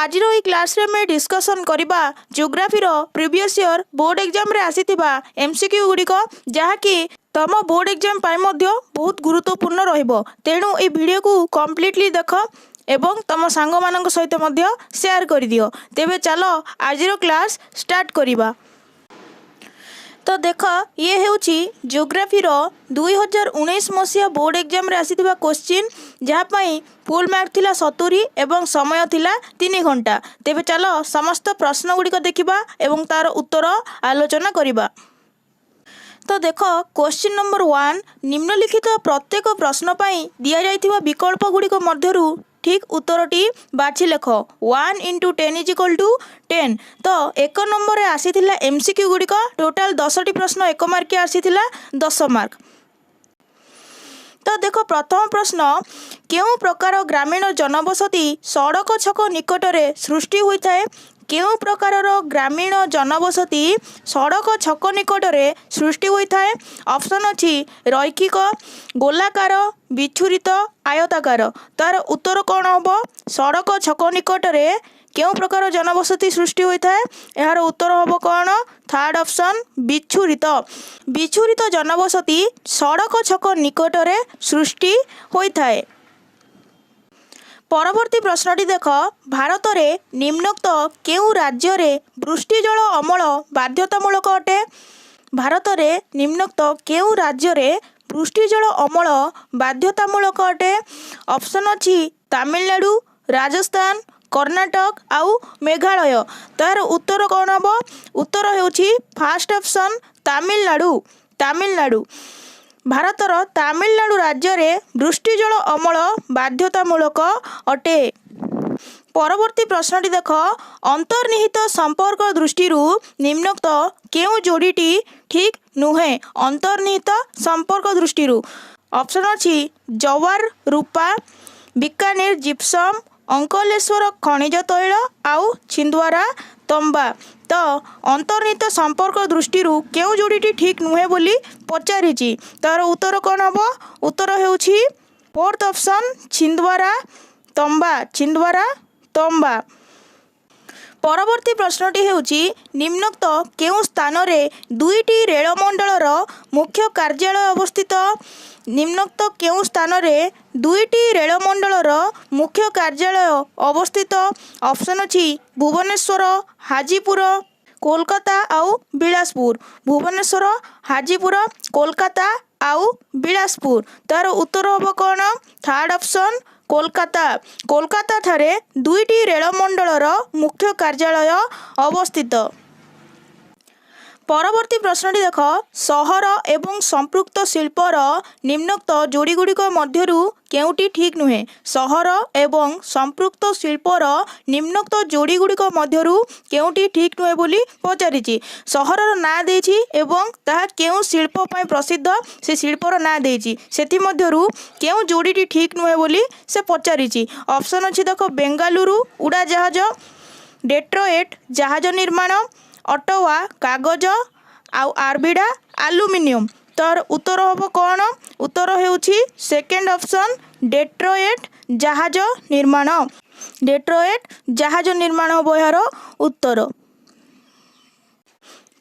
आज ये क्लास रे मैं डिस्कसन करवा geography previous year board exam रे आसीथिबा एमसीक्यू गुड़िक जहाँकि तम बोर्ड एग्जाम पाई मध्य बहुत गुरुत्वपूर्ण रहिबो। तेणु ए वीडियो को कंप्लीटली देख एवं तम सांग मानक सहित मध्य शेयर कर दियो। तेबे चलो आज क्लास स्टार्ट करिबा। तो देख ये हेउची जियोग्राफी 2019 मसीहा बोर्ड एग्जाम रे आसीथिबा क्वेश्चन जहाँपाई फुल मार्क थिला 70 एवं समय थिला 3 घंटा। तेबे चलो समस्त प्रश्न गुड़िक देखिबा एवं तार उत्तर आलोचना करिबा। तो देख क्वेश्चन नंबर 1 निम्नलिखित प्रत्येक प्रश्न पाई दिया जाइथिबा विकल्प गुड़िक मध्यरु ठीक उत्तरटी बाछि लेख। 1 × 10 = 10। तो 1 नंबर आसीथिला एमसीक्यू गुड़िक टोटाल 10टी प्रश्न 1 मार्क आसीथिला 10 मार्क। तो देख प्रथम प्रश्न केउ प्रकार ग्रामीण जनबसति सड़क छक निकटरे सृष्टि होइथाए। केउ प्रकार ग्रामीण जनबसति सड़क छक निकटरे सृष्टि होइथाए। ऑप्शन अछि रैखिक, गोलाकार, विच्छुरित, आयताकार। तार उत्तर कौन हम? सड़क छक निकटरे केउ प्रकार जनबसति सृष्टि होइथाए। यार उत्तर हम कौन? Third option विच्छुरित। विच्छुरित जनबसति सड़क छक निकटरे सृष्टि होइथाए। परवर्ती प्रश्नटी देख भारत में निम्नोक्त केउ राज्य रे वृष्टि जल अमल बाध्यतामूलक अटे। भारत में निम्नोक्त केउ राज्य रे वृष्टि जल अमल बाध्यतामूलक अटे। ऑप्शन अछि तमिलनाडु, राजस्थान, कर्नाटक आउ मेघालय। तार उत्तर कौन हम? उत्तर हेउछि फर्स्ट ऑप्शन तमिलनाडु। तमिलनाडु भारतर तमिलनाडु राज्य रे वृष्टि जल अमल बाध्यतामूलक अटे। परवर्ती प्रश्नटी देख अंतर्निहित संपर्क दृष्टि निम्नोक्त केउ जोड़ीटी ठीक नुहे। अंतर्निहित संपर्क दृष्टि ऑप्शन अछि जवार रूपा, बीकानेर जिप्सम, अंकलेश्वर खनिज तैल आउ छिंदवारा तंबा। तो अंतर्निहित संपर्क दृष्टि केउ जोड़ीटी ठीक नुहे बोली पचारिछि। तार उत्तर कौन हम? उत्तर हेउछि फोर्थ ऑप्शन छिंदवारा तंबा। छिंदवारा तंबा। परवर्ती प्रश्नटी हेउछि निम्नोक्त केउ स्थान रे दुईटी रेलमंडलर मुख्य कार्यालय अवस्थित। निम्नोक्त केउ स्थान रे दुईटी रेलमंडलर मुख्य कार्यालय अवस्थित। ऑप्शन अछि भुवनेश्वर, हाजीपुर, कोलकाता आउ बिलासपुर। भुवनेश्वर, हाजीपुर, कोलकाता आउ बिलासपुर। तार उत्तर हम कौन? Third option Kolkata. कोलकाता ठारे दुईटी रेलमंडलर मुख्य कार्यालय अवस्थित। परवर्ती प्रश्नटी देख सहर एवं संपृक्त शिल्पर निम्नोक्त जोड़ी गुड़िक मध्यरु केउटी ठीक नुहे। सहर एवं संपृक्त शिल्पर निम्नोक्त जोड़ी गुड़िक मध्यरु केउटी ठीक नुहे बोली पचारिछि। सहरर ना देछि एवं ताहा केउ शिल्प पय प्रसिद्ध से शिल्पर ना देछि। सेथि मध्यरु केउ जोड़ीटी ठीक नुहे बोली से पचारिछि। ऑप्शन अछि देख बेंगालुरु उड़ाजाहाज, डेट्रोइट जहाज निर्माण, अटवा कागज आउ आरबिडा आलुमिनियम। तार उत्तर हम कौन? उत्तर हेउछि सेकेंड ऑप्शन डेट्रोइट जहाज निर्माण। डेट्रोइट जहाज निर्माण हम यार उत्तर।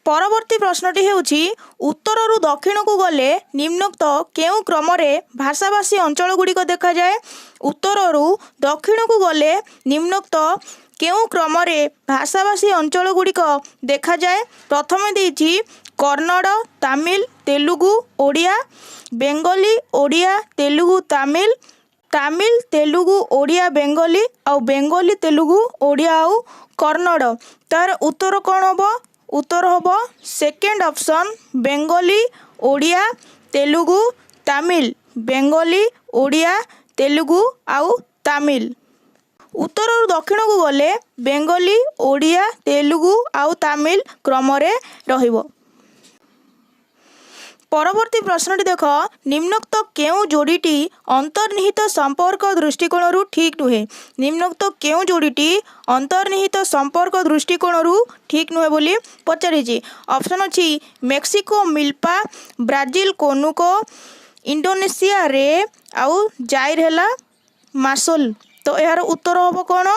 परवर्ती प्रश्नटी हेउछि उत्तररु दक्षिण को गले निम्नोक्त केउ क्रम रे भाषाभाषी अंचल गुड़िक देखा जाए। उत्तररु दक्षिण को गले निम्नोक्त केउ क्रम रे भाषाभाषी अंचल गुड़िक देखा जाए। प्रथम देछि कन्नड़, तमिल, तेलुगु, ओडिया, बेंगली, ओडिया, तेलुगु, तमिल, तमिल, तेलुगु, ओडिया, बेंगली आउ बेंगली, तेलुगु, ओडिया आउ कन्नड़। तार उत्तर कौन हम? उत्तर हम सेकेंड ऑप्शन बेंगली, ओडिया, तेलुगु, तमिल। बेंगली, ओडिया, तेलुगु आउ तमिल। उत्तर दक्षिण को गले बेंगली, ओडिया, तेलुगु आउ तमिल क्रम रे रहिबो। परवर्ती प्रश्नटी देख निम्नोक्त केउ जोड़ीटी अंतर्निहित संपर्क दृष्टिकोण ठीक नुहे। निम्नोक्त केउ जोड़ीटी अंतर्निहित संपर्क दृष्टिकोण ठीक नुहे बोली पचारिछि। ऑप्शन अछि मेक्सिको मिल्पा, ब्राजिल कोनुको, इंडोनेशिया रे आउ जाइर हेला मासोल। तो यार उत्तर हम कौन?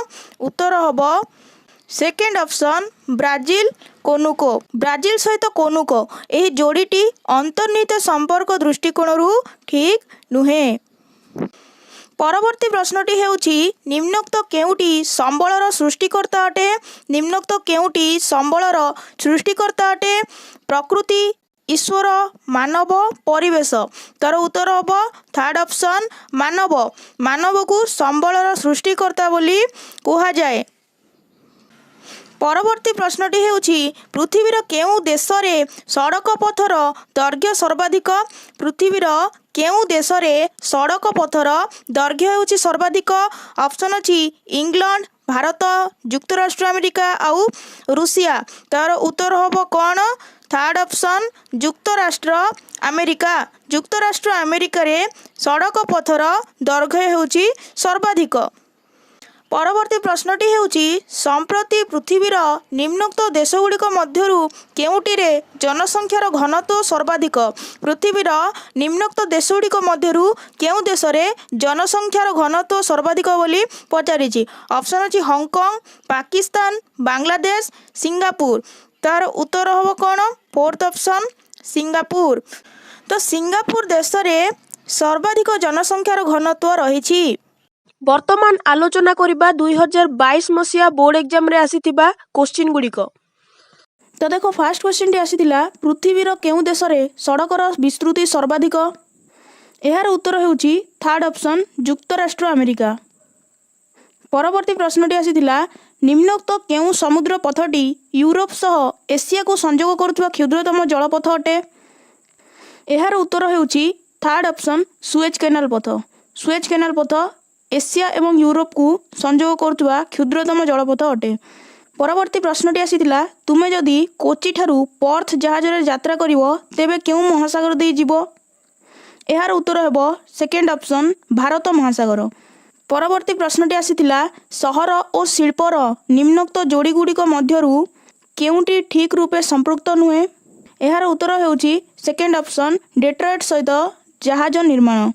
उत्तर हम सेकेंड ऑप्शन ब्राजिल कोनुको। ब्राजिल सहित कोनुको यह जोड़ीटी अंतर्निहित संपर्क दृष्टिकोण ठीक नुहे। परवर्ती प्रश्नटी हेउछि निम्नोक्त केउटी संबलर सृष्टिकर्ता अटे? निम्नोक्त केउटी संबलर सृष्टिकर्ता अटे? प्रकृति, ईश्वर, मानव, परिवेश। तार उत्तर हम थर्ड ऑप्शन मानव। मानव को संबलर सृष्टिकर्ता बोली कहा जाए। परवर्ती प्रश्नटी हेउछि पृथ्वीर केउ देश रे सड़क पथर दैर्घ्य सर्वाधिक? पृथ्वीर केउ देश रे सड़क पथर दैर्घ्य हेउछि सर्वाधिक? ऑप्शन अछि इंग्लैंड, भारत, युक्तराष्ट्र अमेरिका आउ रूसिया। तार उत्तर हम कौन? थर्ड ऑप्शन युक्तराष्ट्र अमेरिका। युक्तराष्ट्र अमेरिका रे सड़क पथर दैर्घ्य हेउछि सर्वाधिक। परवर्ती प्रश्नटी हेउछि संप्रति पृथ्वीर निम्नोक्त देशगुड़िक मध्यरु केउटिरे जनसंख्यार घनत्व सर्वाधिक? पृथ्वीर निम्नोक्त देशगुड़िक मध्यरु केउ देशरे जनसंख्यार घनत्व सर्वाधिक बोली पचारिछि? ऑप्शन अछि हांगकांग, पाकिस्तान, बांग्लादेश, सिंगापुर। तार उत्तर हम कौन? Fourth option Singapore. तो सिंगापुर देश रे सर्वाधिक जनसंख्यार घनत्व रही। वर्तमान आलोचना करिबा 2022 मसिया बोर्ड एग्जाम रे आसीथिबा क्वेश्चन गुड़िक। तो देखो फास्ट क्वेश्चन टी आसीथिला पृथ्वीर केउ देश रे सड़कर विस्तृति सर्वाधिक? यार उत्तर हेउछि थर्ड ऑप्शन युक्तराष्ट्र अमेरिका। परवर्ती प्रश्नटी आसीथिला निम्नोक्त केउ समुद्र पथटी यूरोप सह एशिया को संयोग करुवा क्षुद्रतम जलपथ अटे? यार उत्तर हेउछि थर्ड ऑप्शन सुएज कैनाल पथ। सुएज कैनाल पथ एशिया एवं यूरोप को संयोग करुवा क्षुद्रतम जलपथ अटे। परवर्ती प्रश्नटी आसीथिला तुमे जदि कोची ठारू पर्थ जहाज रे यात्रा करिवो तेबे केउ महासागर दे जीवो? यार उत्तर हेबो सेकेंड ऑप्शन भारत महासागर। परवर्ती प्रश्नटी आसीथिला सहर और शिल्पर निम्नोक्त जोड़ी गुड़िक मध्यरु केउटी ठीक रूपे संपृक्त नुहे? यार उत्तर हेउछि सेकेंड ऑप्शन डेट्रॉइट सहित जहाज निर्माण।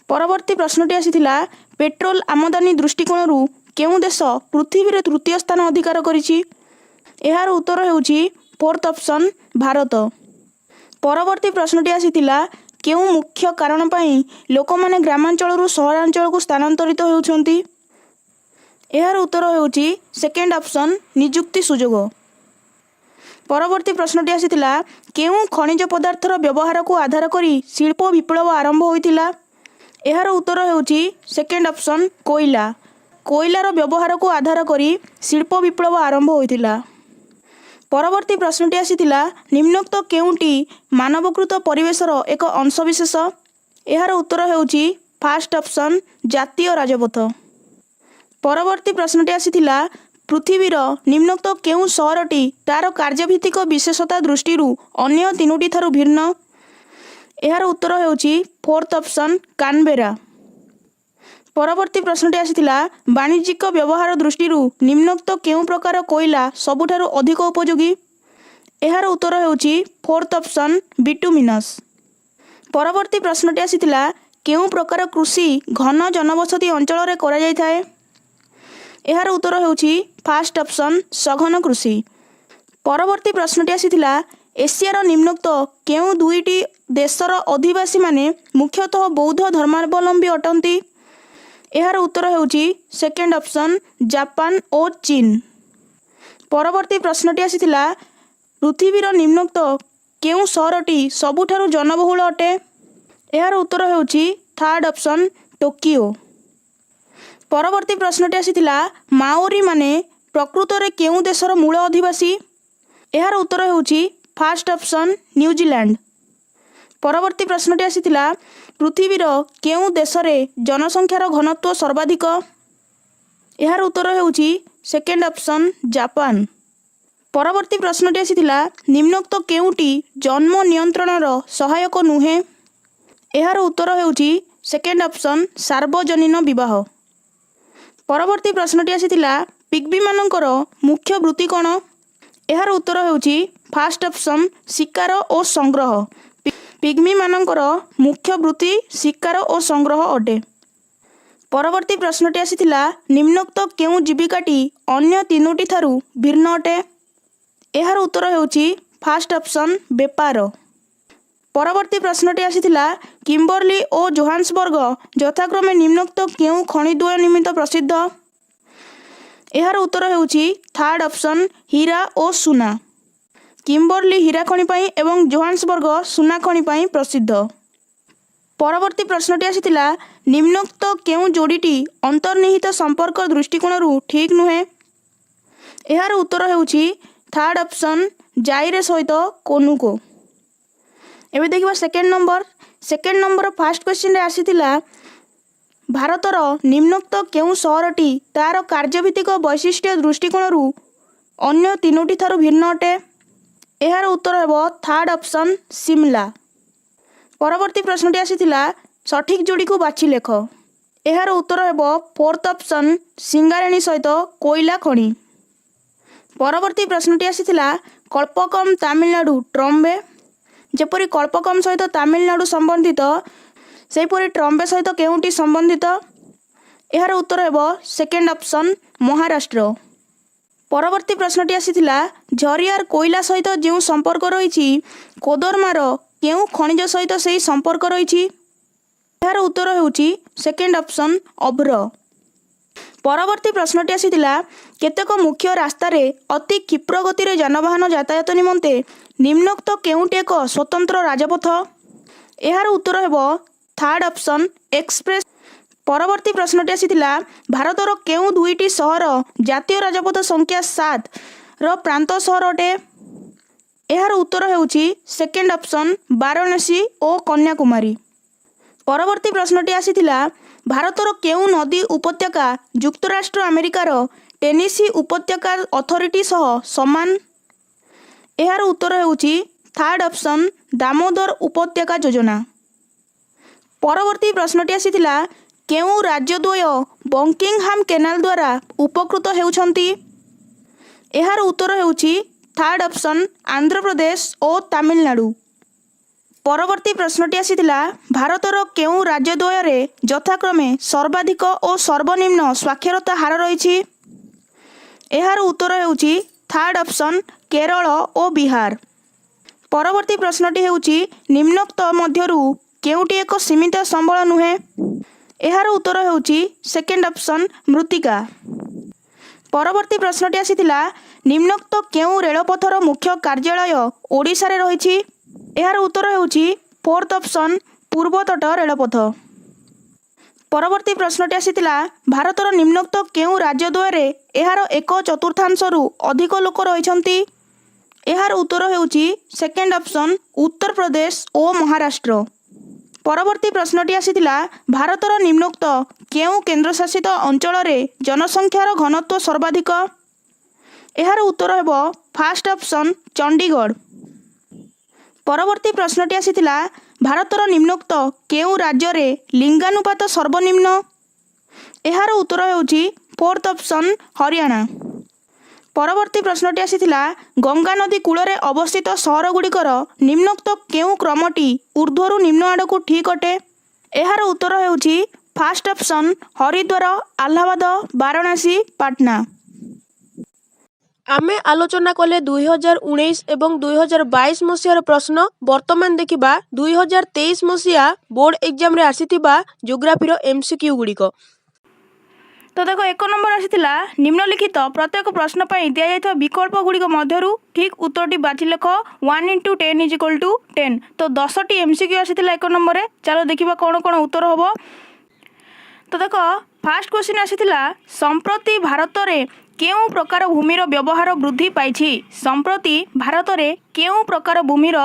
परवर्ती प्रश्नटी आसीथिला पेट्रोल आमदानी दृष्टिकोण केउ देश पृथ्वी रे तृतीय स्थान अधिकार करिछि? यार उत्तर हेउछि फोर्थ ऑप्शन भारत। परवर्ती प्रश्नटी आसीथिला केउ मुख्य कारण पई लोक माने ग्रामांचल सहरांचल को स्थानांतरित होउछंती? यार उत्तर हेउछि सेकेंड ऑप्शन नियुक्ति सुजोग। परवर्ती प्रश्नटी आसीथिला केउ खनिज पदार्थर व्यवहार को आधार करी शिल्प विप्लव आरंभ होइतिला? यार उत्तर हेउछि सेकेंड ऑप्शन कोयला। कोयलार व्यवहार को आधार करी शिल्प विप्लव आरंभ होइतिला। परवर्ती प्रश्नटी आसीथिला निम्नोक्त केउटी मानवकृत परिवेशर एक अंशविशेष? यार उत्तर हेउछि फर्स्ट ऑप्शन जातीय राजपथ। परवर्ती प्रश्नटी आसीथिला पृथ्वीर निम्नोक्त केउ सहरटी तार कार्यभित्तिक विशेषता दृष्टि अन्य तीनोटी थारु भिन्न? यार उत्तर हेउछि फोर्थ ऑप्शन कानबेरा। परवर्ती प्रश्नटी आसीथिला वाणिज्यिक व्यवहार दृष्टि निम्नोक्त केउ प्रकार कोयला सबुठारु अधिक उपयोगी? यार उत्तर हेउछि फोर्थ ऑप्शन बिटुमिनस। परवर्ती प्रश्नटी आसीथिला केउ प्रकार कृषि घन जनबसति अंचल रे करा जाय थाए? यार उत्तर हेउछि फर्स्ट ऑप्शन सघन कृषि। परवर्ती प्रश्नटी आसीथिला एशियार निम्नोक्त केउ दुईटी देशर अधिवासी माने मुख्यतः बौद्ध धर्मावलंबी अटंती? यार उत्तर हेउछि सेकेंड ऑप्शन जापान और चीन। परवर्ती प्रश्नटी आसीथिला पृथ्वीर निम्नोक्त केउ सहरटी सबुठारु जनबहुल अटे? यार उत्तर हेउछि थर्ड ऑप्शन टोकियो। परवर्ती प्रश्नटी आसीथिला माओरी माने प्रकृत रे केउ देशर मूल अधिवासी? यार उत्तर हेउछि फर्स्ट ऑप्शन न्यूजीलैंड। परवर्ती प्रश्नटी आसीथिला पृथ्वीर केउ देश रे जनसंख्यार घनत्व सर्वाधिक? यार उत्तर हेउछि सेकेंड ऑप्शन जापान। परवर्ती प्रश्नटी आसीथिला निम्नोक्त केउटी जन्म नियंत्रणर सहायक नुहे? यार उत्तर हेउछि सेकेंड ऑप्शन सार्वजनीन विवाह। परवर्ती प्रश्नटी आसीथिला पिग्मी मानकर मुख्य वृत्ति कौन? यार उत्तर हेउछि फर्स्ट ऑप्शन शिकार और संग्रह। पिग्मी मानकर मुख्य वृत्ति शिकार और संग्रह अटे। ପରବର୍ତ୍ତୀ ପ୍ରଶ୍ନଟି ଆସିଥିଲା ନିମ୍ନୋକ୍ତ କେଉଁ ଜୀବିକାଟି ଅନ୍ୟ ତିନୋଟି ଠାରୁ ଭିନ୍ନ ଅଟେ? ଏହାର ଉତ୍ତର ହେଉଛି ଫାଷ୍ଟ ଅପସନ୍ ବେପାର। ପରବର୍ତ୍ତୀ ପ୍ରଶ୍ନଟି ଆସିଥିଲା କିମ୍ବର୍ଲି ଓ ଜୋହାନ୍ସବର୍ଗ ଯଥାକ୍ରମେ ନିମ୍ନୋକ୍ତ କେଉଁ ଖଣି ଦ୍ୱୟ ନିମିତ୍ତ ପ୍ରସିଦ୍ଧ? ଏହାର ଉତ୍ତର ହେଉଛି ଥାର୍ଡ଼ ଅପସନ୍ ହୀରା ଓ ସୁନା। କିମ୍ବର୍ଲି ହୀରା ଖଣି ପାଇଁ ଏବଂ ଜୋହାନ୍ସବର୍ଗ ସୁନା ଖଣି ପାଇଁ ପ୍ରସିଦ୍ଧ। ପରବର୍ତ୍ତୀ ପ୍ରଶ୍ନଟି ଆସିଥିଲା ନିମ୍ନୋକ୍ତ କେଉଁ ଯୋଡ଼ିଟି ଅନ୍ତର୍ନିହିତ ସମ୍ପର୍କ ଦୃଷ୍ଟିକୋଣରୁ ଠିକ୍ ନୁହେଁ? ଏହାର ଉତ୍ତର ହେଉଛି ଥାର୍ଡ଼ ଅପସନ୍ ଜାଇରେ ସହିତ କୋନୁକୋ। ଏବେ ଦେଖିବା ସେକେଣ୍ଡ ନମ୍ବର ଫାର୍ଷ୍ଟ କ୍ୱେଶ୍ଚିନ୍ରେ ଆସିଥିଲା ଭାରତର ନିମ୍ନୋକ୍ତ କେଉଁ ସହରଟି ତା'ର କାର୍ଯ୍ୟଭିତ୍ତିକ ବୈଶିଷ୍ଟ୍ୟ ଦୃଷ୍ଟିକୋଣରୁ ଅନ୍ୟ ତିନୋଟି ଠାରୁ ଭିନ୍ନ ଅଟେ? ଏହାର ଉତ୍ତର ହେବ ଥାର୍ଡ଼ ଅପସନ୍ ସିମଲା। ପରବର୍ତ୍ତୀ ପ୍ରଶ୍ନଟି ଆସିଥିଲା ସଠିକ୍ ଯୋଡ଼ିକୁ ବାଛି ଲେଖ। ଏହାର ଉତ୍ତର ହେବ ଫୋର୍ଥ ଅପସନ୍ ସିଙ୍ଗାରେଣୀ ସହିତ କୋଇଲା ଖଣି। ପରବର୍ତ୍ତୀ ପ୍ରଶ୍ନଟି ଆସିଥିଲା କଳ୍ପକମ୍ ତାମିଲନାଡୁ ଟ୍ରମ୍ବେ। ଯେପରି କଳ୍ପକମ୍ ସହିତ ତାମିଲନାଡୁ ସମ୍ବନ୍ଧିତ ସେହିପରି ଟ୍ରମ୍ବେ ସହିତ କେଉଁଟି ସମ୍ବନ୍ଧିତ? ଏହାର ଉତ୍ତର ହେବ ସେକେଣ୍ଡ ଅପସନ୍ ମହାରାଷ୍ଟ୍ର। ପରବର୍ତ୍ତୀ ପ୍ରଶ୍ନଟି ଆସିଥିଲା ଝରିଆର କୋଇଲା ସହିତ ଯେଉଁ ସମ୍ପର୍କ ରହିଛି କୋଦରମାର କେଉଁ ଖଣିଜ ସହିତ ସେହି ସମ୍ପର୍କ ରହିଛି? ଏହାର ଉତ୍ତର ହେଉଛି ସେକେଣ୍ଡ ଅପସନ୍ ଅଭ୍ର। ପରବର୍ତ୍ତୀ ପ୍ରଶ୍ନଟି ଆସିଥିଲା କେତେକ ମୁଖ୍ୟ ରାସ୍ତାରେ ଅତି କ୍ଷିପ୍ର ଗତିରେ ଯାନବାହନ ଯାତାୟାତ ନିମନ୍ତେ ନିମ୍ନୋକ୍ତ କେଉଁଟି ଏକ ସ୍ୱତନ୍ତ୍ର ରାଜପଥ? ଏହାର ଉତ୍ତର ହେବ ଥାର୍ଡ଼ ଅପସନ୍ ଏକ୍ସପ୍ରେସ୍। ପରବର୍ତ୍ତୀ ପ୍ରଶ୍ନଟି ଆସିଥିଲା ଭାରତର କେଉଁ ଦୁଇଟି ସହର ଜାତୀୟ ରାଜପଥ ସଂଖ୍ୟା 7ର ପ୍ରାନ୍ତ ସହର ଅଟେ? ଏହାର ଉତ୍ତର ହେଉଛି ସେକେଣ୍ଡ ଅପସନ୍ ବାରାଣସୀ ଓ କନ୍ୟାକୁମାରୀ। ପରବର୍ତ୍ତୀ ପ୍ରଶ୍ନଟି ଆସିଥିଲା ଭାରତର କେଉଁ ନଦୀ ଉପତ୍ୟକା ଯୁକ୍ତରାଷ୍ଟ୍ର ଆମେରିକାର ଟେନେସି ଉପତ୍ୟକା ଅଥରିଟି ସହ ସମାନ? ଏହାର ଉତ୍ତର ହେଉଛି ଥାର୍ଡ଼ ଅପସନ୍ ଦାମୋଦର ଉପତ୍ୟକା ଯୋଜନା। ପରବର୍ତ୍ତୀ ପ୍ରଶ୍ନଟି ଆସିଥିଲା କେଉଁ ରାଜ୍ୟଦ୍ୱୟ ବଙ୍କିଂହାମ୍ କେନାଲ ଦ୍ୱାରା ଉପକୃତ ହେଉଛନ୍ତି? ଏହାର ଉତ୍ତର ହେଉଛି ଥାର୍ଡ଼ ଅପସନ୍ ଆନ୍ଧ୍ରପ୍ରଦେଶ ଓ ତାମିଲନାଡୁ। ପରବର୍ତ୍ତୀ ପ୍ରଶ୍ନଟି ଆସିଥିଲା ଭାରତର କେଉଁ ରାଜ୍ୟଦ୍ୱୟରେ ଯଥାକ୍ରମେ ସର୍ବାଧିକ ଓ ସର୍ବନିମ୍ନ ସ୍ୱାକ୍ଷରତା ହାର ରହିଛି? ଏହାର ଉତ୍ତର ହେଉଛି ଥାର୍ଡ଼ ଅପସନ୍ କେରଳ ଓ ବିହାର। ପରବର୍ତ୍ତୀ ପ୍ରଶ୍ନଟି ହେଉଛି ନିମ୍ନୋକ୍ତ ମଧ୍ୟରୁ କେଉଁଟି ଏକ ସୀମିତ ସମ୍ବଳ ନୁହେଁ? ଏହାର ଉତ୍ତର ହେଉଛି ସେକେଣ୍ଡ ଅପସନ୍ ମୃତ୍ତିକା। ପରବର୍ତ୍ତୀ ପ୍ରଶ୍ନଟି ଆସିଥିଲା ନିମ୍ନୋକ୍ତ କେଉଁ ରେଳପଥର ମୁଖ୍ୟ କାର୍ଯ୍ୟାଳୟ ଓଡ଼ିଶାରେ ରହିଛି? ଏହାର ଉତ୍ତର ହେଉଛି ଫୋର୍ଥ ଅପସନ୍ ପୂର୍ବତଟ ରେଳପଥ। ପରବର୍ତ୍ତୀ ପ୍ରଶ୍ନଟି ଆସିଥିଲା ଭାରତର ନିମ୍ନୋକ୍ତ କେଉଁ ରାଜ୍ୟଦ୍ୱୟରେ ଏହାର 1/4ରୁ ଅଧିକ ଲୋକ ରହିଛନ୍ତି? ଏହାର ଉତ୍ତର ହେଉଛି ସେକେଣ୍ଡ ଅପସନ୍ ଉତ୍ତରପ୍ରଦେଶ ଓ ମହାରାଷ୍ଟ୍ର। ପରବର୍ତ୍ତୀ ପ୍ରଶ୍ନଟି ଆସିଥିଲା ଭାରତର ନିମ୍ନୋକ୍ତ କେଉଁ କେନ୍ଦ୍ରଶାସିତ ଅଞ୍ଚଳରେ ଜନସଂଖ୍ୟାର ଘନତ୍ୱ ସର୍ବାଧିକ? ଏହାର ଉତ୍ତର ହେବ ଫାର୍ଷ୍ଟ ଅପସନ୍ ଚଣ୍ଡିଗଡ଼। ପରବର୍ତ୍ତୀ ପ୍ରଶ୍ନଟି ଆସିଥିଲା ଭାରତର ନିମ୍ନୋକ୍ତ କେଉଁ ରାଜ୍ୟରେ ଲିଙ୍ଗାନୁପାତ ସର୍ବନିମ୍ନ? ଏହାର ଉତ୍ତର ହେଉଛି ଫୋର୍ଥ ଅପସନ୍ ହରିୟାଣା। ପରବର୍ତ୍ତୀ ପ୍ରଶ୍ନଟି ଆସିଥିଲା ଗଙ୍ଗା ନଦୀ କୂଳରେ ଅବସ୍ଥିତ ସହରଗୁଡ଼ିକର ନିମ୍ନୋକ୍ତ କେଉଁ କ୍ରମଟି ଊର୍ଦ୍ଧ୍ୱରୁ ନିମ୍ନ ଆଡ଼କୁ ଠିକ୍ ଅଟେ? ଏହାର ଉତ୍ତର ହେଉଛି ଫାର୍ଷ୍ଟ ଅପସନ୍ ହରିଦ୍ୱାର, ଆହ୍ଲାବାଦ, ବାରାଣସୀ, ପାଟନା। ଆମେ ଆଲୋଚନା କଲେ 2019 ଏବଂ 2022 ମସିହାର ପ୍ରଶ୍ନ। ବର୍ତ୍ତମାନ ଦେଖିବା 2023 ମସିହା ବୋର୍ଡ଼ ଏକ୍ଜାମରେ ଆସିଥିବା ଜିଓଗ୍ରାଫିର MCQ ଗୁଡ଼ିକ। ତ ଦେଖ 1 ନମ୍ବର ଆସିଥିଲା ନିମ୍ନଲିଖିତ ପ୍ରତ୍ୟେକ ପ୍ରଶ୍ନ ପାଇଁ ଦିଆଯାଇଥିବା ବିକଳ୍ପ ଗୁଡ଼ିକ ମଧ୍ୟରୁ ଠିକ୍ ଉତ୍ତରଟି ବାଛି ଲେଖ। 1 × 10 = 10। ତ 10ଟି MCQ ଆସିଥିଲା 1 ନମ୍ବରରେ। ଚାଲ ଦେଖିବା କ'ଣ କ'ଣ ଉତ୍ତର ହେବ। ତ ଦେଖ ଫାର୍ଷ୍ଟ କ୍ୱେଶ୍ଚିନ୍ ଆସିଥିଲା ସମ୍ପ୍ରତି ଭାରତରେ କେଉଁ ପ୍ରକାର ଭୂମିର ବ୍ୟବହାର ବୃଦ୍ଧି ପାଇଛି? ସମ୍ପ୍ରତି ଭାରତରେ କେଉଁ ପ୍ରକାର ଭୂମିର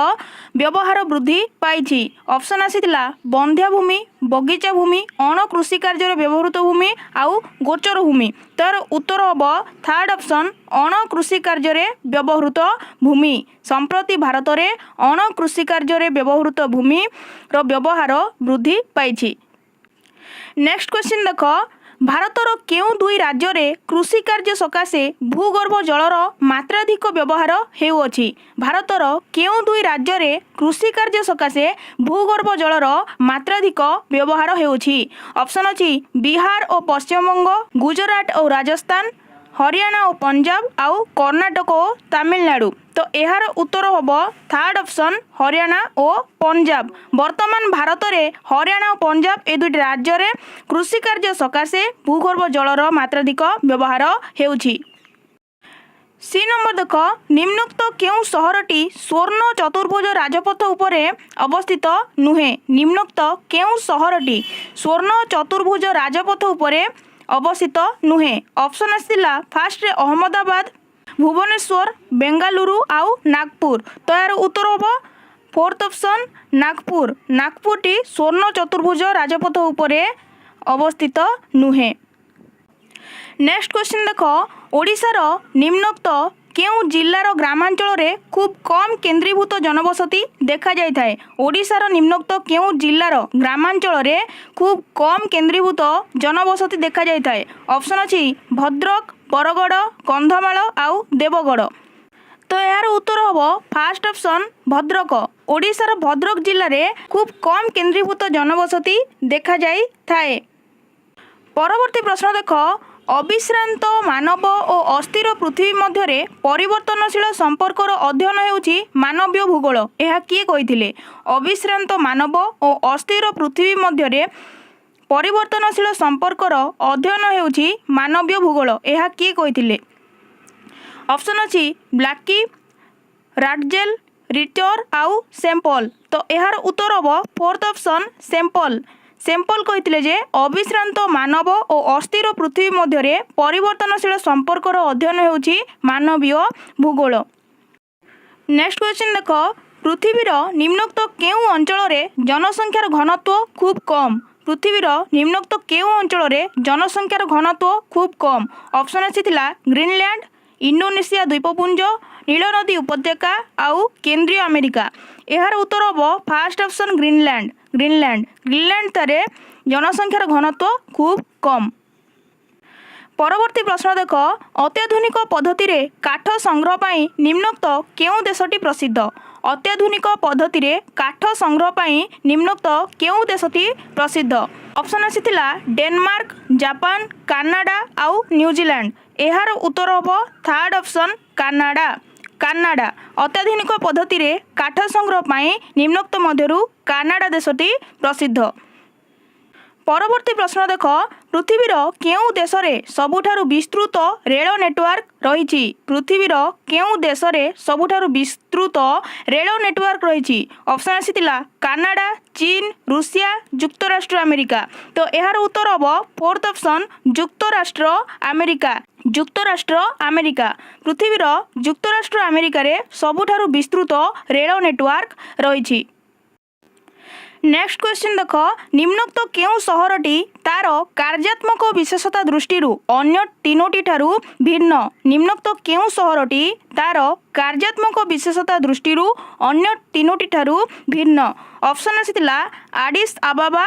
ବ୍ୟବହାର ବୃଦ୍ଧି ପାଇଛି? ଅପସନ୍ ଆସିଥିଲା ବନ୍ଧ୍ୟା ଭୂମି, ବଗିଚା ଭୂମି, ଅଣ କୃଷି କାର୍ଯ୍ୟରେ ବ୍ୟବହୃତ ଭୂମି ଆଉ ଗୋଚର ଭୂମି। ତାର ଉତ୍ତର ହେବ ଥାର୍ଡ଼ ଅପସନ୍ ଅଣ କୃଷି କାର୍ଯ୍ୟରେ ବ୍ୟବହୃତ ଭୂମି। ସମ୍ପ୍ରତି ଭାରତରେ ଅଣ କୃଷି କାର୍ଯ୍ୟରେ ବ୍ୟବହୃତ ଭୂମିର ବ୍ୟବହାର ବୃଦ୍ଧି ପାଇଛି। ନେକ୍ସଟ କ୍ୱେଶ୍ଚିନ୍ ଦେଖ ଭାରତର କେଉଁ ଦୁଇ ରାଜ୍ୟରେ କୃଷି କାର୍ଯ୍ୟ ସକାଶେ ଭୂଗର୍ଭ ଜଳର ମାତ୍ରାଧିକ ବ୍ୟବହାର ହେଉଅଛି? ଭାରତର କେଉଁ ଦୁଇ ରାଜ୍ୟରେ କୃଷି କାର୍ଯ୍ୟ ସକାଶେ ଭୂଗର୍ଭ ଜଳର ମାତ୍ରାଧିକ ବ୍ୟବହାର ହେଉଛି? ଅପସନ୍ ଅଛି ବିହାର ଓ ପଶ୍ଚିମବଙ୍ଗ, ଗୁଜରାଟ ଓ ରାଜସ୍ଥାନ, ହରିୟାଣା ଓ ପଞ୍ଜାବ, ଆଉ କର୍ଣ୍ଣାଟକ ଓ ତାମିଲନାଡୁ। ତ ଏହାର ଉତ୍ତର ହେବ ଥାର୍ଡ ଅପସନ୍ ହରିୟାଣା ଓ ପଞ୍ଜାବ। ବର୍ତ୍ତମାନ ଭାରତରେ ହରିୟାଣା ଓ ପଞ୍ଜାବ ଏ ଦୁଇଟି ରାଜ୍ୟରେ କୃଷି କାର୍ଯ୍ୟ ସକାଶେ ଭୂଗର୍ଭ ଜଳର ମାତ୍ରାଧିକ ବ୍ୟବହାର ହେଉଛି। ସି ନମ୍ବର ଦେଖ, ନିମ୍ନୋକ୍ତ କେଉଁ ସହରଟି ସ୍ୱର୍ଣ୍ଣ ଚତୁର୍ଭୁଜ ରାଜପଥ ଉପରେ ଅବସ୍ଥିତ ନୁହେଁ? ନିମ୍ନୋକ୍ତ କେଉଁ ସହରଟି ସ୍ୱର୍ଣ୍ଣ ଚତୁର୍ଭୁଜ ରାଜପଥ ଉପରେ ଅବସ୍ଥିତ ନୁହେଁ? ଅପସନ୍ ଆସିଥିଲା ଫାର୍ଷ୍ଟରେ ଅହମ୍ମଦାବାଦ, ଭୁବନେଶ୍ୱର, ବେଙ୍ଗାଲୁରୁ ଆଉ ନାଗପୁର। ତ ଏହାର ଉତ୍ତର ହେବ ଫୋର୍ଥ ଅପସନ୍ ନାଗପୁର। ନାଗପୁରଟି ସ୍ୱର୍ଣ୍ଣ ଚତୁର୍ଭୁଜ ରାଜପଥ ଉପରେ ଅବସ୍ଥିତ ନୁହେଁ। ନେକ୍ସଟ କ୍ୱେଶ୍ଚିନ୍ ଦେଖ, ଓଡ଼ିଶାର ନିମ୍ନୋକ୍ତ କେଉଁ ଜିଲ୍ଲାର ଗ୍ରାମାଞ୍ଚଳରେ ଖୁବ୍ କମ୍ କେନ୍ଦ୍ରୀଭୂତ ଜନବସତି ଦେଖାଯାଇଥାଏ? ଓଡ଼ିଶାର ନିମ୍ନୋକ୍ତ କେଉଁ ଜିଲ୍ଲାର ଗ୍ରାମାଞ୍ଚଳରେ ଖୁବ୍ କମ୍ କେନ୍ଦ୍ରୀଭୂତ ଜନବସତି ଦେଖାଯାଇଥାଏ? ଅପସନ୍ ଅଛି ଭଦ୍ରକ, ବରଗଡ଼, କନ୍ଧମାଳ ଆଉ ଦେବଗଡ଼। ତ ଏହାର ଉତ୍ତର ହେବ ଫାର୍ଷ୍ଟ ଅପସନ୍ ଭଦ୍ରକ। ଓଡ଼ିଶାର ଭଦ୍ରକ ଜିଲ୍ଲାରେ ଖୁବ୍ କମ୍ କେନ୍ଦ୍ରୀଭୂତ ଜନବସତି ଦେଖାଯାଇଥାଏ। ପରବର୍ତ୍ତୀ ପ୍ରଶ୍ନ ଦେଖ, ଅବିଶ୍ରାନ୍ତ ମାନବ ଓ ଅସ୍ଥିର ପୃଥିବୀ ମଧ୍ୟରେ ପରିବର୍ତ୍ତନଶୀଳ ସମ୍ପର୍କର ଅଧ୍ୟୟନ ହେଉଛି ମାନବୀୟ ଭୂଗୋଳ। ଏହା କିଏ କହିଥିଲେ? ଅବିଶ୍ରାନ୍ତ ମାନବ ଓ ଅସ୍ଥିର ପୃଥିବୀ ମଧ୍ୟରେ ପରିବର୍ତ୍ତନଶୀଳ ସମ୍ପର୍କର ଅଧ୍ୟୟନ ହେଉଛି ମାନବୀୟ ଭୂଗୋଳ। ଏହା କିଏ କହିଥିଲେ? ଅପସନ୍ ଅଛି ବ୍ଲାକି, ରାଟଜେଲ୍, ରିଚର ଆଉ ସେମ୍ପଲ। ତ ଏହାର ଉତ୍ତର ହେବ ଫୋର୍ଥ ଅପସନ୍ ସେମ୍ପଲ। ସେମ୍ପଲ କହିଥିଲେ ଯେ ଅବିଶ୍ରାନ୍ତ ମାନବ ଓ ଅସ୍ଥିର ପୃଥିବୀ ମଧ୍ୟରେ ପରିବର୍ତ୍ତନଶୀଳ ସମ୍ପର୍କର ଅଧ୍ୟୟନ ହେଉଛି ମାନବୀୟ ଭୂଗୋଳ। ନେକ୍ସଟ କ୍ୱେଶ୍ଚିନ୍ ଦେଖ, ପୃଥିବୀର ନିମ୍ନୋକ୍ତ କେଉଁ ଅଞ୍ଚଳରେ ଜନସଂଖ୍ୟାର ଘନତ୍ୱ ଖୁବ୍ କମ୍? ପୃଥିବୀର ନିମ୍ନୋକ୍ତ କେଉଁ ଅଞ୍ଚଳରେ ଜନସଂଖ୍ୟାର ଘନତ୍ୱ ଖୁବ୍ କମ୍? ଅପସନ୍ ଆସିଥିଲା ଗ୍ରୀନଲ୍ୟାଣ୍ଡ, ଇଣ୍ଡୋନେସିଆ ଦ୍ୱୀପପୁଞ୍ଜ, ନୀଳନଦୀ ଉପତ୍ୟକା ଆଉ କେନ୍ଦ୍ରୀୟ ଆମେରିକା। ଏହାର ଉତ୍ତର ହେବ ଫାର୍ଷ୍ଟ ଅପସନ୍ ଗ୍ରୀନଲ୍ୟାଣ୍ଡ। ଗ୍ରୀନଲ୍ୟାଣ୍ଡରେ ଜନସଂଖ୍ୟାର ଘନତ୍ୱ ଖୁବ୍ କମ୍। ପରବର୍ତ୍ତୀ ପ୍ରଶ୍ନ ଦେଖ, ଅତ୍ୟାଧୁନିକ ପଦ୍ଧତିରେ କାଠ ସଂଗ୍ରହ ପାଇଁ ନିମ୍ନୋକ୍ତ କେଉଁ ଦେଶଟି ପ୍ରସିଦ୍ଧ? ଅତ୍ୟାଧୁନିକ ପଦ୍ଧତିରେ କାଠ ସଂଗ୍ରହ ପାଇଁ ନିମ୍ନୋକ୍ତ କେଉଁ ଦେଶଟି ପ୍ରସିଦ୍ଧ? ଅପସନ୍ ଆସିଥିଲା ଡେନମାର୍କ, ଜାପାନ, କାନାଡ଼ା ଆଉ ନ୍ୟୁଜିଲାଣ୍ଡ। ଏହାର ଉତ୍ତର ହେବ ଥାର୍ଡ ଅପସନ୍ କାନାଡ଼ା। ଅତ୍ୟାଧୁନିକ ପଦ୍ଧତିରେ କାଠ ସଂଗ୍ରହ ପାଇଁ ନିମ୍ନୋକ୍ତ ମଧ୍ୟରୁ କାନାଡ଼ା ଦେଶଟି ପ୍ରସିଦ୍ଧ। ପରବର୍ତ୍ତୀ ପ୍ରଶ୍ନ ଦେଖ, ପୃଥିବୀର କେଉଁ ଦେଶରେ ସବୁଠାରୁ ବିସ୍ତୃତ ରେଳ ନେଟୱାର୍କ ରହିଛି? ପୃଥିବୀର କେଉଁ ଦେଶରେ ସବୁଠାରୁ ବିସ୍ତୃତ ରେଳ ନେଟୱାର୍କ ରହିଛି? ଅପସନ୍ ଆସିଥିଲା କାନାଡ଼ା, ଚୀନ, ରୁଷିଆ, ଯୁକ୍ତରାଷ୍ଟ୍ର ଆମେରିକା। ତ ଏହାର ଉତ୍ତର ହେବ ଫୋର୍ଥ ଅପସନ୍ ଯୁକ୍ତରାଷ୍ଟ୍ର ଆମେରିକା। ପୃଥିବୀର ଯୁକ୍ତରାଷ୍ଟ୍ର ଆମେରିକାରେ ସବୁଠାରୁ ବିସ୍ତୃତ ରେଳ ନେଟୱାର୍କ ରହିଛି। ନେକ୍ସଟ କ୍ୱେଶ୍ଚିନ୍ ଦେଖ, ନିମ୍ନୋକ୍ତ କେଉଁ ସହରଟି ତାର କାର୍ଯ୍ୟାତ୍ମକ ବିଶେଷତା ଦୃଷ୍ଟିରୁ ଅନ୍ୟ ତିନୋଟି ଠାରୁ ଭିନ୍ନ? ନିମ୍ନୋକ୍ତ କେଉଁ ସହରଟି ତାର କାର୍ଯ୍ୟାତ୍ମକ ବିଶେଷତା ଦୃଷ୍ଟିରୁ ଅନ୍ୟ ତିନୋଟି ଠାରୁ ଭିନ୍ନ? ଅପସନ୍ ଆସିଥିଲା ଆଡିସ୍ ଆବାବା,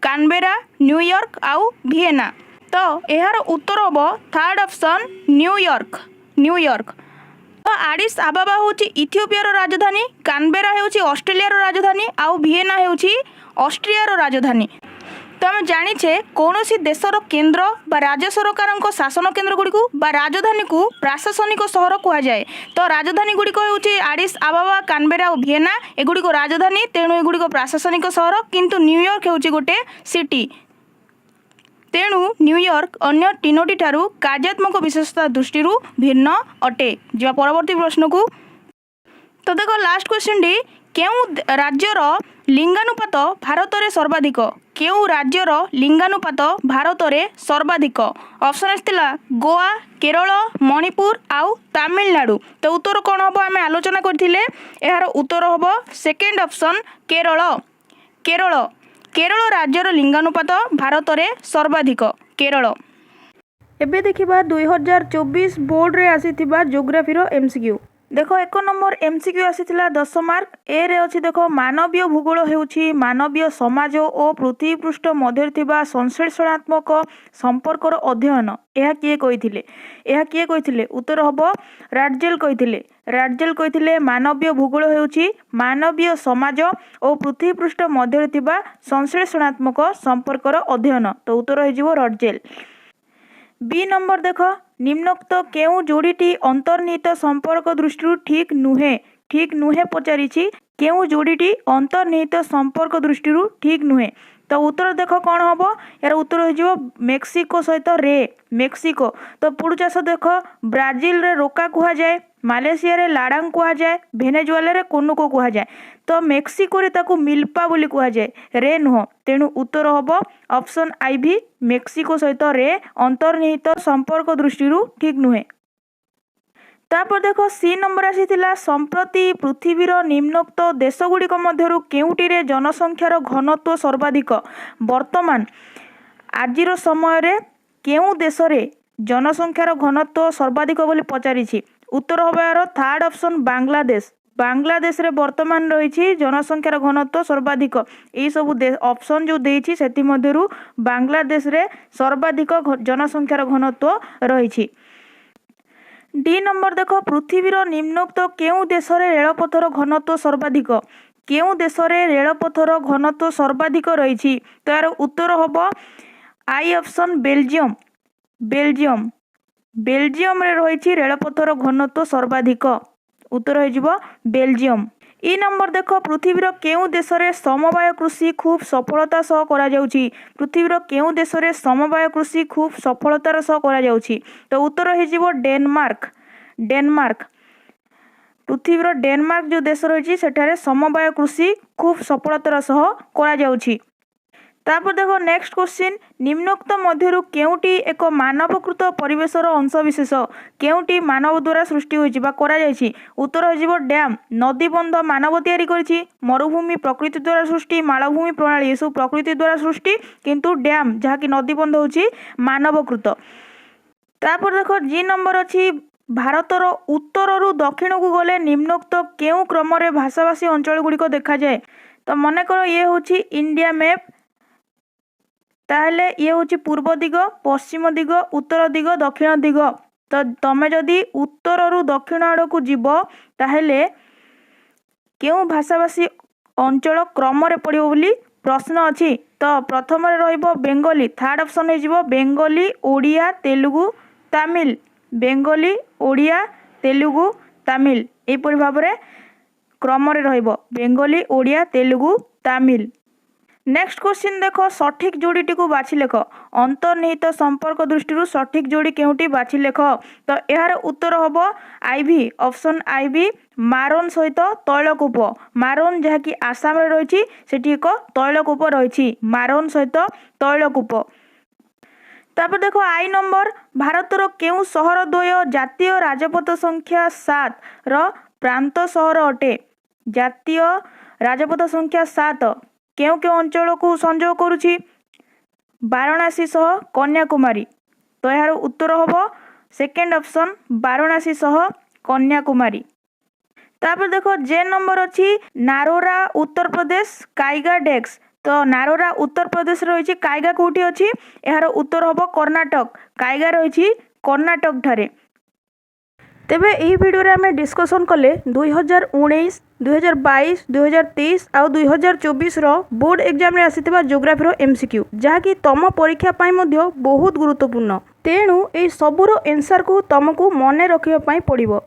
କାନବେରା, ନ୍ୟୁୟର୍କ ଆଉ ଭିଏନା। ତ ଏହାର ଉତ୍ତର ହେବ ଥାର୍ଡ ଅପସନ୍ ନ୍ୟୁୟର୍କ। ତ ଆଡିସ୍ ଆବାବା ହେଉଛି ଇଥିଓପିଆର ରାଜଧାନୀ, କାନବେରା ହେଉଛି ଅଷ୍ଟ୍ରେଲିଆର ରାଜଧାନୀ ଆଉ ଭିଏନା ହେଉଛି ଅଷ୍ଟ୍ରିଆର ରାଜଧାନୀ। ତ ଆମେ ଜାଣିଛେ କୌଣସି ଦେଶର କେନ୍ଦ୍ର ବା ରାଜ୍ୟ ସରକାରଙ୍କ ଶାସନ କେନ୍ଦ୍ରଗୁଡ଼ିକୁ ବା ରାଜଧାନୀକୁ ପ୍ରଶାସନିକ ସହର କୁହାଯାଏ। ତ ରାଜଧାନୀ ଗୁଡ଼ିକ ହେଉଛି ଆଡିସ୍ ଆବାବା, କାନବେରା ଓ ଭିଏନା। ଏଗୁଡ଼ିକ ରାଜଧାନୀ, ତେଣୁ ଏଗୁଡ଼ିକ ପ୍ରଶାସନିକ ସହର। କିନ୍ତୁ ନ୍ୟୁୟର୍କ ହେଉଛି ଗୋଟେ ସିଟି। ତେଣୁ ନ୍ୟୁୟର୍କ ଅନ୍ୟ ତିନୋଟି ଠାରୁ କାର୍ଯ୍ୟାତ୍ମକ ବିଶେଷତା ଦୃଷ୍ଟିରୁ ଭିନ୍ନ ଅଟେ। ଯିବା ପରବର୍ତ୍ତୀ ପ୍ରଶ୍ନକୁ। ତ ଦେଖ ଲାଷ୍ଟ କ୍ୱେଶ୍ଚିନ୍ଟି, କେଉଁ ରାଜ୍ୟର ଲିଙ୍ଗାନୁପାତ ଭାରତରେ ସର୍ବାଧିକ? କେଉଁ ରାଜ୍ୟର ଲିଙ୍ଗାନୁପାତ ଭାରତରେ ସର୍ବାଧିକ? ଅପସନ୍ ଆସିଥିଲା ଗୋଆ, କେରଳ, ମଣିପୁର ଆଉ ତାମିଲନାଡୁ। ତ ଉତ୍ତର କ'ଣ ହେବ ଆମେ ଆଲୋଚନା କରିଥିଲେ। ଏହାର ଉତ୍ତର ହେବ ସେକେଣ୍ଡ ଅପସନ୍ କେରଳ ରାଜ୍ୟର ଲିଙ୍ଗାନୁପାତ ଭାରତରେ ସର୍ବାଧିକ କେରଳ। ଏବେ ଦେଖିବା 2024 ବୋର୍ଡ଼ରେ ଆସିଥିବା ଜିଓଗ୍ରାଫିର MCQ। देख 1 नंबर एमसीक्यू आसीथिला 10 मार्क ए रे अछि देख मानवीय भूगोल हेउछि मानवीय समाज और पृथ्वी पृष्ठ मध्य थिबा संश्लेषणात्मक संपर्कर अध्ययन। यह किए कहिथिले उत्तर हबो राटजेल कहिथिले मानवीय भूगोल हेउछि मानवीय समाज और पृथ्वी पृष्ठ मध्य थिबा संश्लेषणात्मक संपर्कर अध्ययन। तो उत्तर हो जिवो राटजेल। बी नंबर देख निम्नोक्त केउ जोड़ीटी अंतर्निहित संपर्क दृष्टि ठीक नुहे पचारिछि केउ जोड़ीटी अंतर्निहित संपर्क दृष्टि ठीक नुहे। तो उत्तर देख कौन हम यार उत्तर हो मेक्सिको सहित रे मेक्सिको। तो पुड़ चाष देख ब्राजिल रे रोका कुहा जाए मालेशिया रे लाडांग कुहा जाए भेनेजुएला रे कोनुको कुहा जाए। तो मेक्सिको रे ताकू मिल्पा बोली कुहा जाए रे नुह तेणु उत्तर हबो ऑप्शन आई भी मेक्सिको सहित रे अंतर्निहित संपर्क दृष्टि ठीक नुहे। तापर देख सी नंबर आसीथिला संप्रति पृथ्वीर निम्नोक्त देशगुड़िक मध्यरु केउटिरे जनसंख्यार घनत्व सर्वाधिक। वर्तमान आजिर समय रे केउ देश रे जनसंख्यार घनत्व सर्वाधिक बोली पचारिछि। उत्तर हबो यार थर्ड ऑप्शन बांग्लादेश रे वर्तमान रही जनसंख्यार घनत्व सर्वाधिक। यही सब ऑप्शन जो देछि सेति मध्यरु बांग्लादेश रे सर्वाधिक जनसंख्यार घनत्व रही। डी नंबर देख पृथ्वीर निम्नोक्त केउ देश रे रेलपथर घनत्व सर्वाधिक केउ देश रे रेलपथर घनत्व सर्वाधिक रही। तो यार उत्तर हबो आई ऑप्शन बेल्जियम रे रही रेलपथर घनत्व सर्वाधिक। उत्तर हो जिवो बेल्जियम। ई नंबर देख पृथ्वीर केउ देश रे समवाय कृषि खूब सफलता सह करा जाउछि पृथ्वीर केउ देश रे समवाय कृषि खूब सफलतार सह करा जाउछि। तो उत्तर हो जिवो डेनमार्क। पृथ्वीर डेनमार्क जो देश रही सेठारे समवाय कृषि खूब सफलतार सह करा जाउछि। तापर देखो नेक्स्ट क्वेश्चन निम्नोक्त मध्यरु केउटी एक मानवकृत परिवेशर अंशविशेष केउटी मानव द्वारा सृष्टि होइछि बा करा जाइछि। उत्तर हो जिवो डैम नदी बंध मानव तैयारी करिछि मरुभूमि प्रकृति द्वारा सृष्टि मालभूमि प्रणाली ये सब प्रकृति द्वारा सृष्टि किंतु डैम जहाँ कि नदी बंध होछि मानवकृत। तापर देखो जी नंबर अछि भारतर उत्तररु दक्षिण को गले निम्नोक्त केउ क्रम रे भाषाभाषी अंचल गुड़िक देखा जाए। तो मन कर ये होछि इंडिया मैप ताहले ये होछि पूर्व दिग पश्चिम दिग उत्तर दिग दक्षिण दिग। तो तमे जदि उत्तररु दक्षिण आड़ को जीव ताहले केउ भाषाभाषी अंचल क्रम रे पड़िबो बोली प्रश्न अछि। तो प्रथम रे रहइबो बेंगली थर्ड ऑप्शन हे जिवो बेंगली ओडिया तेलुगु तमिल बेंगली ओडिया तेलुगु तमिल एपरि भाव रे क्रम रे रहइबो बेंगली ओडिया तेलुगु तमिल। नेक्स्ट क्वेश्चन देख सठिक जोड़ीटी को बाछि लेख अंतर्निहित संपर्क दृष्टि सठिक जोड़ी केउटी बाछि लेख। तो यार उत्तर हबो आईवी ऑप्शन आईवी मारोन सहित तैलकूप मारोन जहाँ कि आसाम रे रही सेठी एक तैलकूप रही मारोन सहित तैलकूप। तापर देखो आई नंबर भारतर केउ सहर द्वय जातीय राजपथ संख्या 7 रो प्रांत सहर अटे जातीय राजपथ संख्या 7 केउ केउ अंचल को संजोग करुछि वाराणसी सह कन्याकुमारी। तो यार उत्तर हबो सेकेंड ऑप्शन वाराणसी सह कन्याकुमारी। तापर देखो जे नंबर अछि नारोरा उत्तर प्रदेश काइगा डेक्स। तो नारोरा उत्तर प्रदेश रही काइगा कोठी अछि यार उत्तर हबो कर्नाटक काइगा रही कर्नाटक ठारे। तेबे एही वीडियो रे हमें डिस्कशन कले 2019 2022 2023 आउ 2024 रो बोर्ड एग्जाम रे आसीथिबा ज्योग्राफी रो एमसीक्यू जहा कि तम परीक्षा पाई मध्य बहुत गुरुत्वपूर्ण तेणु ए सबुरो आंसर को तुमको मने रखिबा पाई पड़िबो।